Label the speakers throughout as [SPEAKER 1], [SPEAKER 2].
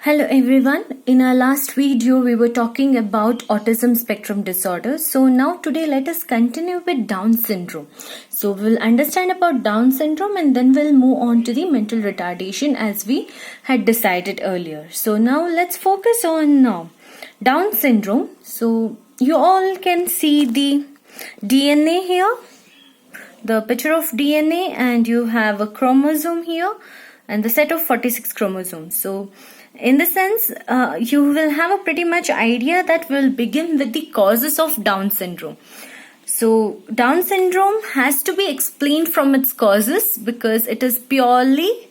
[SPEAKER 1] Hello everyone. In our last video we were talking about autism spectrum disorder. So now today let us continue with Down syndrome. So we'll understand about Down syndrome and then we'll move on to the mental retardation as we had decided earlier. So now let's focus on Down syndrome. So you all can see the DNA here, the picture of DNA, and you have a chromosome here and the set of 46 chromosomes. So in the sense, you will have a pretty much idea that will begin with the causes of Down syndrome. So Down syndrome has to be explained from its causes because it is purely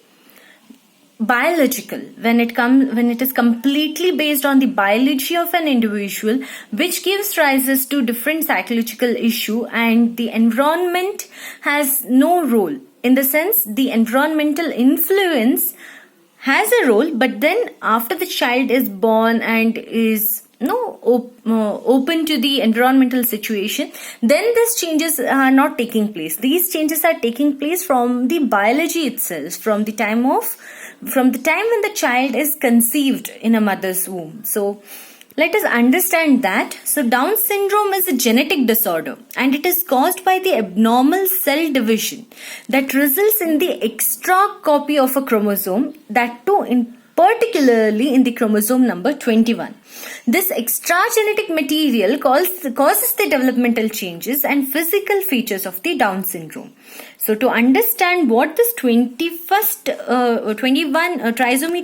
[SPEAKER 1] biological when it is completely based on the biology of an individual, which gives rises to different psychological issue, and the environment has no role. In the sense, the environmental influence has a role, but then after the child is born and is open to the environmental situation, then these changes are not taking place. These changes are taking place from the biology itself, from the time when the child is conceived in a mother's womb. So let us understand that. So Down syndrome is a genetic disorder and it is caused by the abnormal cell division that results in the extra copy of a chromosome, that too particularly in the chromosome number 21. This extra genetic material causes the developmental changes and physical features of the Down syndrome. So to understand what this trisomy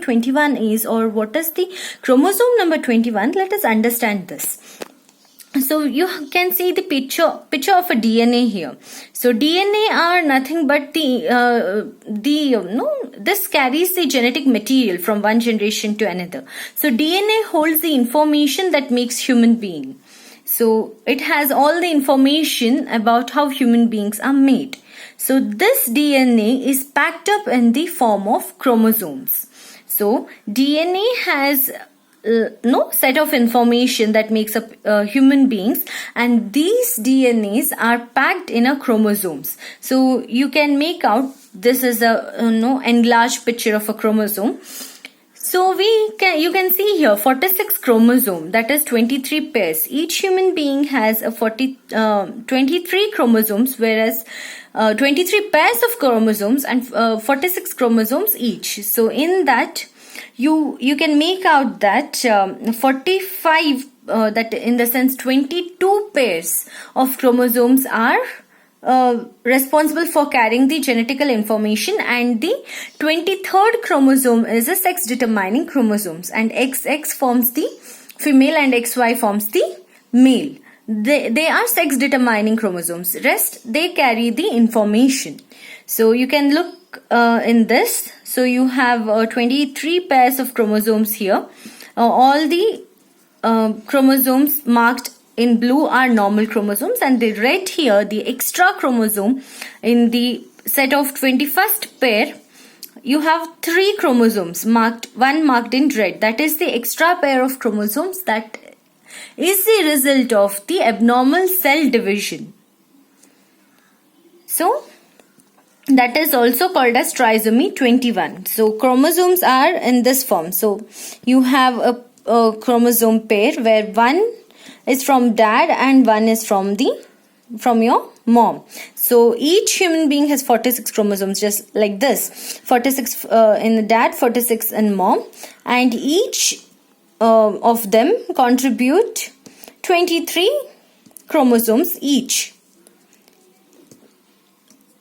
[SPEAKER 1] 21 is, or what is the chromosome number 21, let us understand this. So you can see the picture of a DNA here. So DNA are nothing but this carries the genetic material from one generation to another. So DNA holds the information that makes human being. So it has all the information about how human beings are made. So this DNA is packed up in the form of chromosomes. So DNA has set of information that makes up human beings, and these DNAs are packed in a chromosomes. So you can make out this is a enlarged picture of a chromosome. So you can see here 46 chromosome, that is 23 pairs. Each human being has a 23 chromosomes, whereas 23 pairs of chromosomes and 46 chromosomes each. So in that you can make out that 45 that in the sense 22 pairs of chromosomes are responsible for carrying the genetical information, and the 23rd chromosome is a sex determining chromosomes, and XX forms the female and XY forms the male. They are sex determining chromosomes. Rest they carry the information. So you can look in this. So you have 23 pairs of chromosomes here. All the chromosomes marked in blue are normal chromosomes, and the red here, the extra chromosome in the set of 21st pair, you have 3 chromosomes one marked in red. That is the extra pair of chromosomes that is the result of the abnormal cell division. So that is also called as trisomy 21. So chromosomes are in this form. So you have a chromosome pair where one is from dad and one is from your mom. So each human being has 46 chromosomes, just like this. 46 in the dad, 46 in mom, and each of them contribute 23 chromosomes each.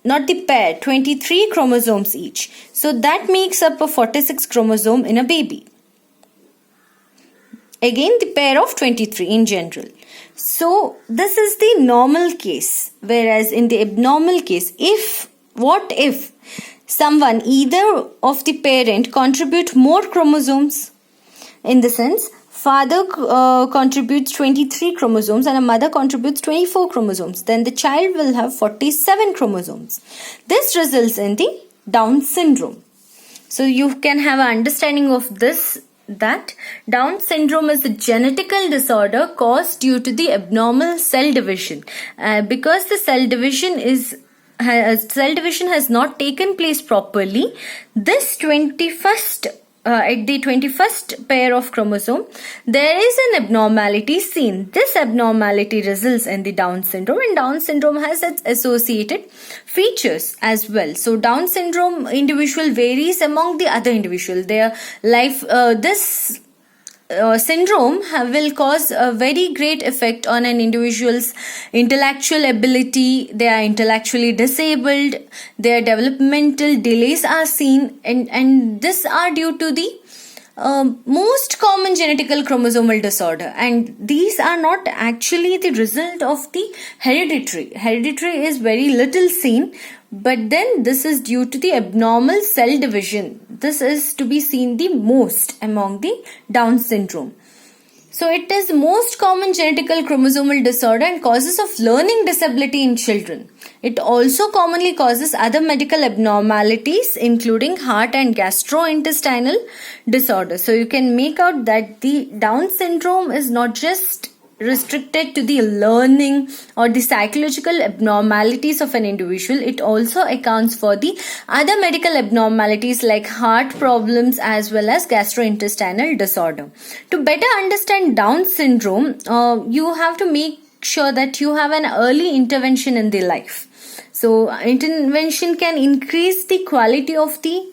[SPEAKER 1] Not the pair, 23 chromosomes each. So that makes up a 46 chromosome in a baby. Again, the pair of 23 in general. So this is the normal case. Whereas in the abnormal case, what if someone, either of the parent, contribute more chromosomes? In the sense, father contributes 23 chromosomes and a mother contributes 24 chromosomes. Then the child will have 47 chromosomes. This results in the Down syndrome. So you can have an understanding of this, that Down syndrome is a genetical disorder caused due to the abnormal cell division. Because the cell division has not taken place properly, this 21st at the 21st pair of chromosome, there is an abnormality seen. This abnormality results in the Down syndrome, and Down syndrome has its associated features as well. So Down syndrome individual varies among the other individual. Their life, this syndrome will cause a very great effect on an individual's intellectual ability. They are intellectually disabled, their developmental delays are seen, and this are due to the most common genetical chromosomal disorder, and these are not actually the result of the hereditary is very little seen, but then this is due to the abnormal cell division. This is to be seen the most among the Down syndrome. So it is most common genetical chromosomal disorder and causes of learning disability in children. It also commonly causes other medical abnormalities including heart and gastrointestinal disorders. So you can make out that the Down syndrome is not just restricted to the learning or the psychological abnormalities of an individual. It also accounts for the other medical abnormalities like heart problems as well as gastrointestinal disorder. To better understand Down syndrome, you have to make sure that you have an early intervention in the life. So intervention can increase the quality of the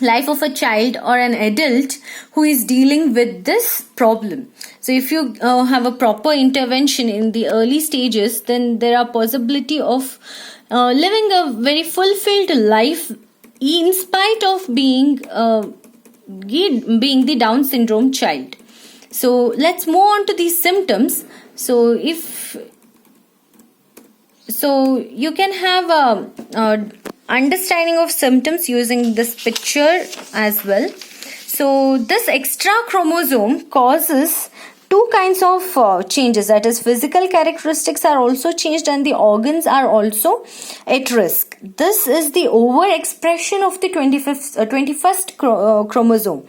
[SPEAKER 1] life of a child or an adult who is dealing with this problem. So if you have a proper intervention in the early stages, then there are possibility of living a very fulfilled life in spite of being the Down syndrome child. So let's move on to these symptoms. So you can have a understanding of symptoms using this picture as well. So this extra chromosome causes two kinds of changes, that is physical characteristics are also changed and the organs are also at risk. This is the overexpression of the 21st chromosome.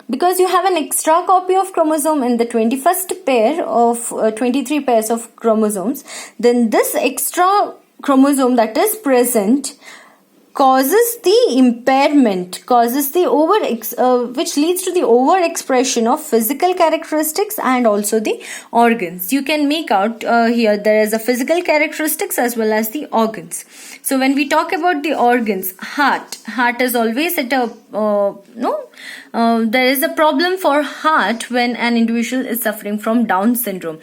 [SPEAKER 1] Because you have an extra copy of chromosome in the 21st pair of 23 pairs of chromosomes, then this extra chromosome that is present causes the impairment, which leads to the overexpression of physical characteristics and also the organs. You can make out here there is a physical characteristics as well as the organs. So when we talk about the organs, heart is always at a there is a problem for heart when an individual is suffering from Down syndrome.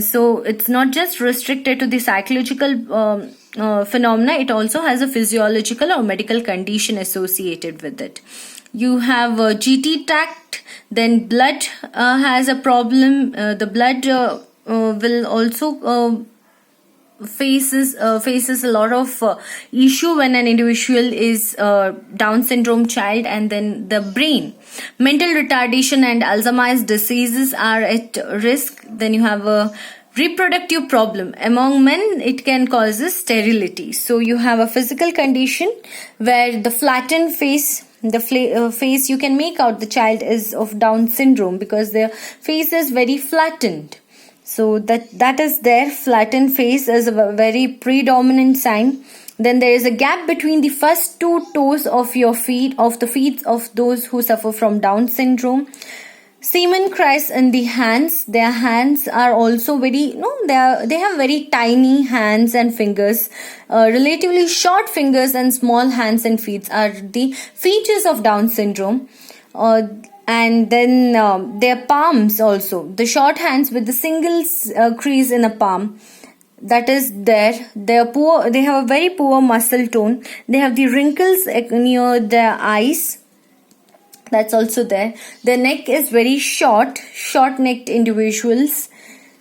[SPEAKER 1] So it's not just restricted to the psychological phenomena, it also has a physiological or medical condition associated with it. You have GT tract, then blood has a problem. The blood will also faces a lot of issue when an individual is Down syndrome child. And then the brain, mental retardation and Alzheimer's diseases are at risk. Then you have a reproductive problem. Among men, it can cause sterility. So you have a physical condition where the flattened face, face, you can make out the child is of Down syndrome because their face is very flattened. So that is their flattened face is a very predominant sign. Then there is a gap between the first two toes of your feet, of the feet of those who suffer from Down syndrome. Semen cries in the hands. Their hands are also very, they have very tiny hands and fingers. Relatively short fingers and small hands and feet are the features of Down syndrome. And then their palms also, the short hands with the single crease in a palm, that is there. They have a very poor muscle tone. They have the wrinkles near their eyes. That's also there. Their neck is very short-necked individuals.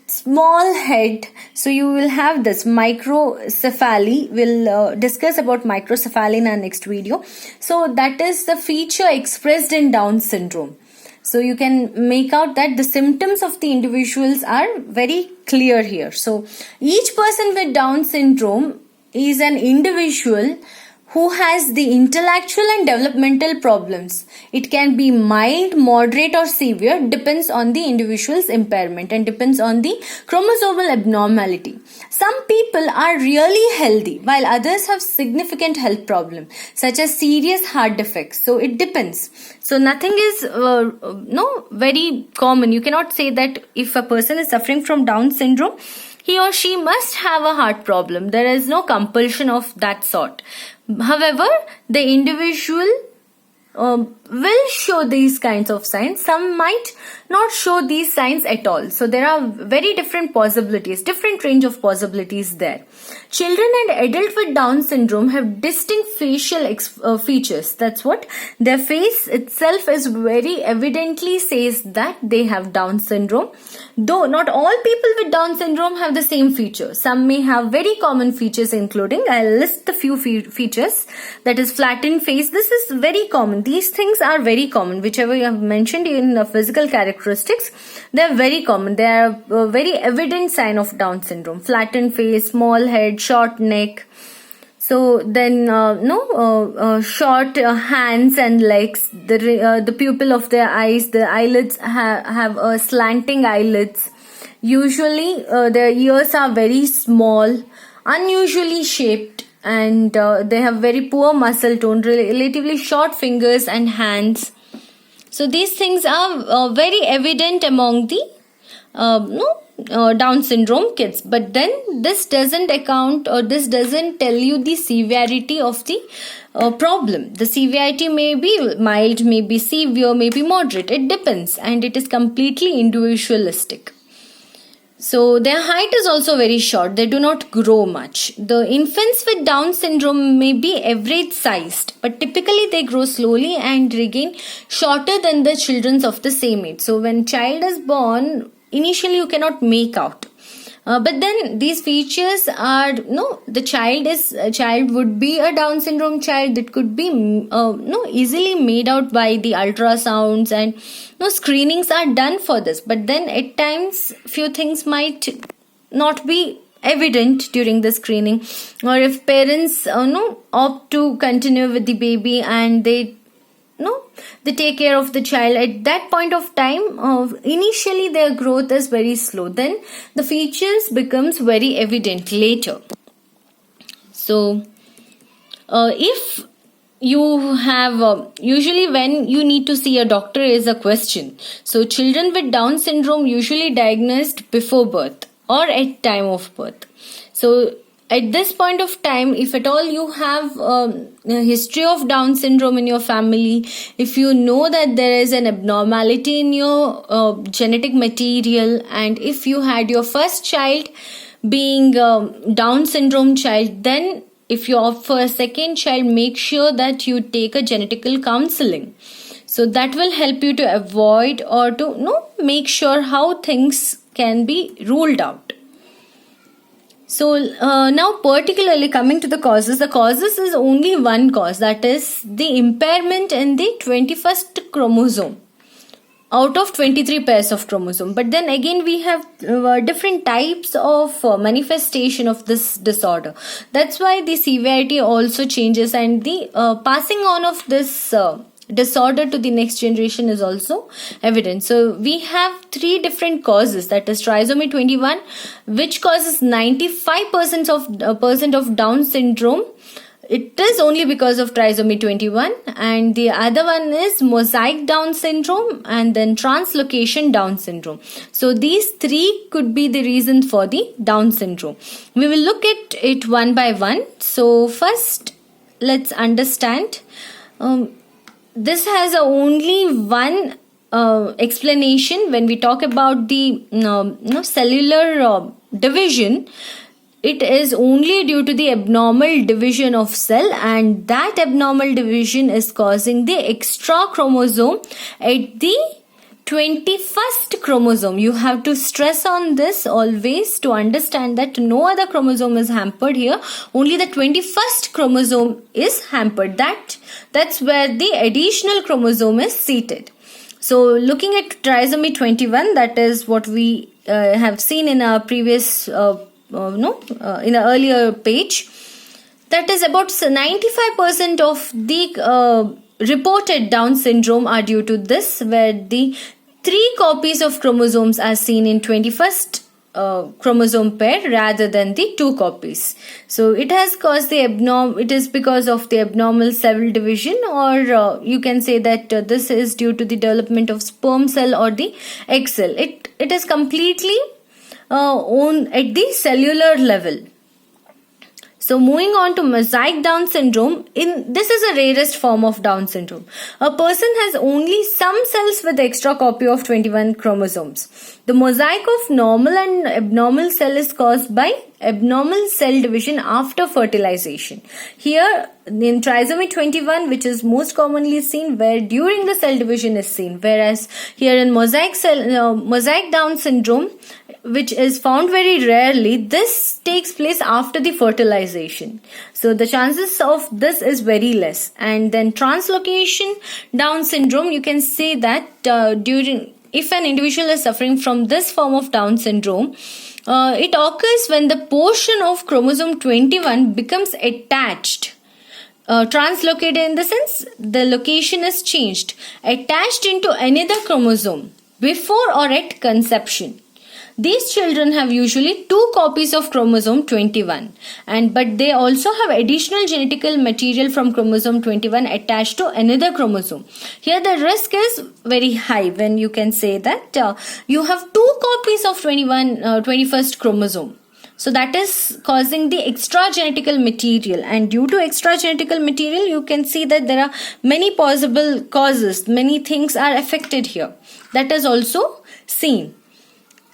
[SPEAKER 1] Small head. So you will have this microcephaly. We'll discuss about microcephaly in our next video. So that is the feature expressed in Down syndrome. So you can make out that the symptoms of the individuals are very clear here. So each person with Down syndrome is an individual who has the intellectual and developmental problems. It can be mild, moderate or severe, depends on the individual's impairment and depends on the chromosomal abnormality. Some people are really healthy while others have significant health problems such as serious heart defects. So it depends. So nothing is very common. You cannot say that if a person is suffering from Down syndrome, he or she must have a heart problem. There is no compulsion of that sort. However, the individual will show these kinds of signs. Some might not show these signs at all. So there are very different possibilities, different range of possibilities there. Children and adults with Down syndrome have distinct facial features. That's what their face itself is very evidently says that they have Down syndrome. Though not all people with Down syndrome have the same features. Some may have very common features, including, I'll list the few features, that is flattened face. This is very common. These things are very common. Whichever you have mentioned in the physical characteristics, they are very common. They are a very evident sign of Down syndrome. Flattened face, small head, short neck. So then, short hands and legs, the pupil of their eyes, the eyelids have slanting eyelids. Usually, their ears are very small, unusually shaped, and they have very poor muscle tone, relatively short fingers and hands. So these things are very evident among the Down syndrome kids, but then this doesn't account or this doesn't tell you the severity of the problem. The severity may be mild, may be severe, may be moderate. It depends, and it is completely individualistic. So their height is also very short. They do not grow much. The infants with Down syndrome may be average sized, but typically they grow slowly and regain shorter than the children of the same age. So when child is born, initially you cannot make out. But then these features are, the child would be a Down syndrome child that could be easily made out by the ultrasounds, and screenings are done for this. But then at times few things might not be evident during the screening, or if parents opt to continue with the baby and they take care of the child at that point of time, initially their growth is very slow, then the features becomes very evident later. So if you have usually when you need to see a doctor is a question. So children with Down syndrome usually diagnosed before birth or at time of birth. So at this point of time, if at all you have a history of Down syndrome in your family, if you know that there is an abnormality in your genetic material, and if you had your first child being Down syndrome child, then if you opt for a second child, make sure that you take a genetical counseling. So that will help you to avoid or to make sure how things can be ruled out. So now particularly coming to the causes is only one cause, that is the impairment in the 21st chromosome out of 23 pairs of chromosome. But then again we have different types of manifestation of this disorder. That's why the severity also changes, and the passing on of this disorder to the next generation is also evident. So we have three different causes, that is trisomy 21, which causes 95% of Down syndrome. It is only because of trisomy 21, and the other one is mosaic Down syndrome and then translocation Down syndrome. So these three could be the reasons for the Down syndrome. We will look at it one by one. So first, let's understand. This has only one explanation. When we talk about the cellular division, it is only due to the abnormal division of cell, and that abnormal division is causing the extra chromosome at the 21st chromosome. You have to stress on this always to understand that no other chromosome is hampered here. Only the 21st chromosome is hampered. That's where the additional chromosome is seated. So looking at trisomy 21, that is what we have seen in our previous, in an earlier page. That is about 95% of the reported Down syndrome are due to this, where the 3 copies of chromosomes are seen in 21st chromosome pair rather than the 2 copies. So it has caused the it is because of the abnormal cell division, or you can say that this is due to the development of sperm cell or the egg cell. It is completely on at the cellular level. So moving on to mosaic Down syndrome, this is the rarest form of Down syndrome. A person has only some cells with extra copy of 21 chromosomes. The mosaic of normal and abnormal cell is caused by abnormal cell division after fertilization. Here in trisomy 21, which is most commonly seen, where during the cell division is seen, whereas here in mosaic Down syndrome, which is found very rarely, this takes place after the fertilization. So the chances of this is very less. And then translocation Down syndrome, you can say that if an individual is suffering from this form of Down syndrome, it occurs when the portion of chromosome 21 becomes attached. Translocated in the sense the location is changed, attached into another chromosome before or at conception. These children have usually 2 copies of chromosome 21, but they also have additional genetical material from chromosome 21 attached to another chromosome. Here the risk is very high when you can say that you have 2 copies of 21st chromosome. So that is causing the extra genetical material, and due to extra genetical material you can see that there are many possible causes, many things are affected here. That is also seen.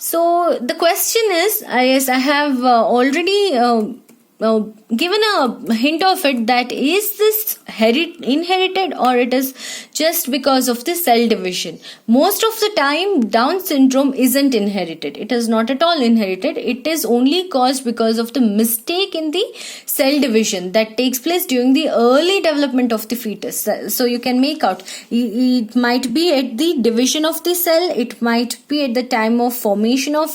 [SPEAKER 1] So the question is, yes, I have already given a hint of it, that is this inherited or it is just because of the cell division. Most of the time Down syndrome isn't inherited. It is not at all inherited. It is only caused because of the mistake in the cell division that takes place during the early development of the fetus. So you can make out, it might be at the division of the cell, it might be at the time of formation of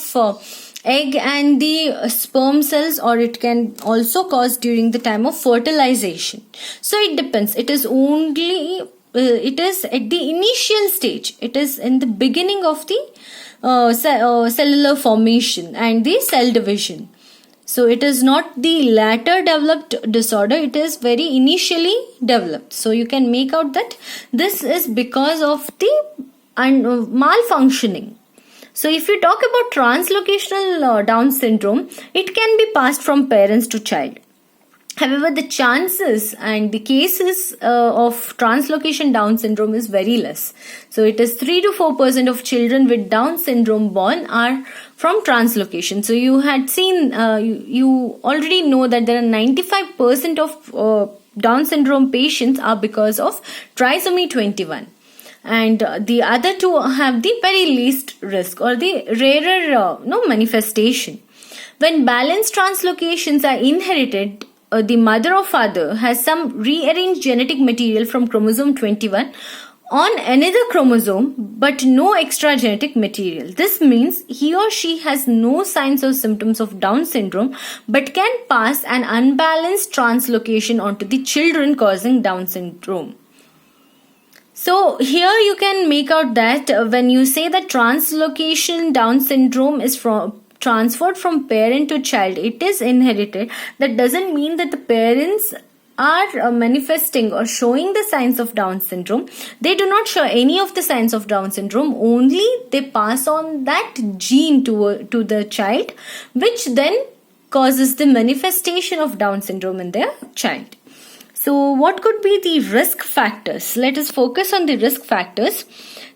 [SPEAKER 1] egg and the sperm cells, or it can also cause during the time of fertilization. So it depends. It is only it is at the initial stage. It is in the beginning of the cellular formation and the cell division. So it is not the later developed disorder. It is very initially developed. So you can make out that this is because of the malfunctioning. So if you talk about translocational Down syndrome, it can be passed from parents to child. However, the chances and the cases of translocation Down syndrome is very less. So it is 3 to 4% of children with Down syndrome born are from translocation. So you had seen, you already know that there are 95% of Down syndrome patients are because of trisomy 21. And the other 2 have the very least risk or the rarer manifestation. When balanced translocations are inherited, the mother or father has some rearranged genetic material from chromosome 21 on another chromosome but no extra genetic material. This means he or she has no signs or symptoms of Down syndrome but can pass an unbalanced translocation onto the children causing Down syndrome. So here you can make out that when you say that translocation Down syndrome is transferred from parent to child, it is inherited. That doesn't mean that the parents are manifesting or showing the signs of Down syndrome. They do not show any of the signs of Down syndrome. Only they pass on that gene to the child, which then causes the manifestation of Down syndrome in their child. So what could be the risk factors? Let us focus on the risk factors.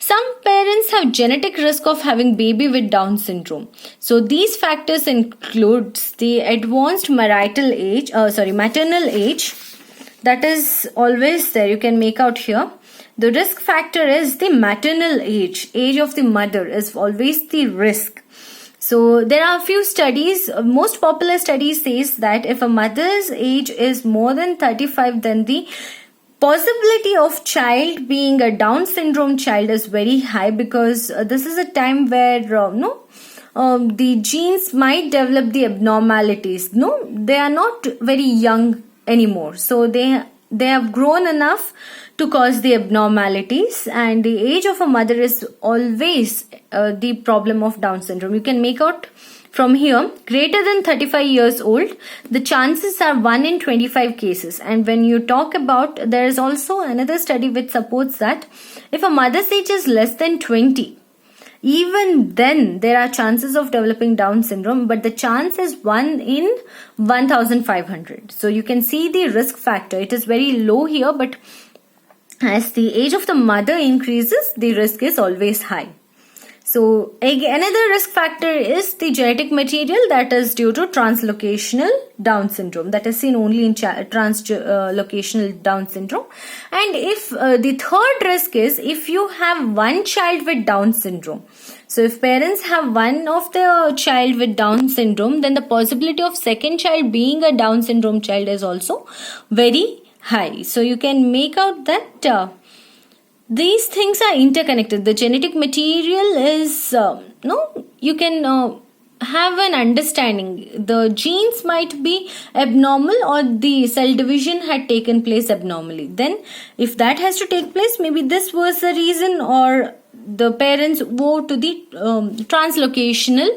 [SPEAKER 1] Some parents have genetic risk of having baby with Down syndrome. So these factors includes the advanced maternal age. That is always there. You can make out here. The risk factor is the maternal age. Age of the mother is always the risk. So there are a few studies. Most popular study says that if a mother's age is more than 35, then the possibility of child being a Down syndrome child is very high, because this is a time where the genes might develop the abnormalities. They are not very young anymore. So they have grown enough to cause the abnormalities, and the age of a mother is always the problem of Down syndrome. You can make out from here, greater than 35 years old, the chances are 1 in 25 cases. And when you talk about, there is also another study which supports that if a mother's age is less than 20, even then there are chances of developing Down syndrome, but the chance is 1 in 1500. So you can see the risk factor. It is very low here, but as the age of the mother increases, the risk is always high. So another risk factor is the genetic material that is due to translocational Down syndrome, that is seen only in translocational Down syndrome. And if the third risk is if you have one child with Down syndrome. So if parents have one of the child with Down syndrome, then the possibility of second child being a Down syndrome child is also very high. So you can make out that these things are interconnected. The genetic material is, you can have an understanding. The genes might be abnormal or the cell division had taken place abnormally. Then if that has to take place, maybe this was the reason, or the parents go to the translocational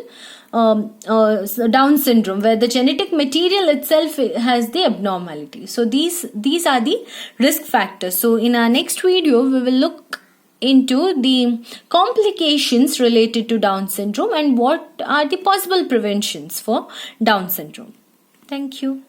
[SPEAKER 1] Down syndrome, where the genetic material itself has the abnormality. So these are the risk factors. So in our next video, we will look into the complications related to Down syndrome and what are the possible preventions for Down syndrome. Thank you.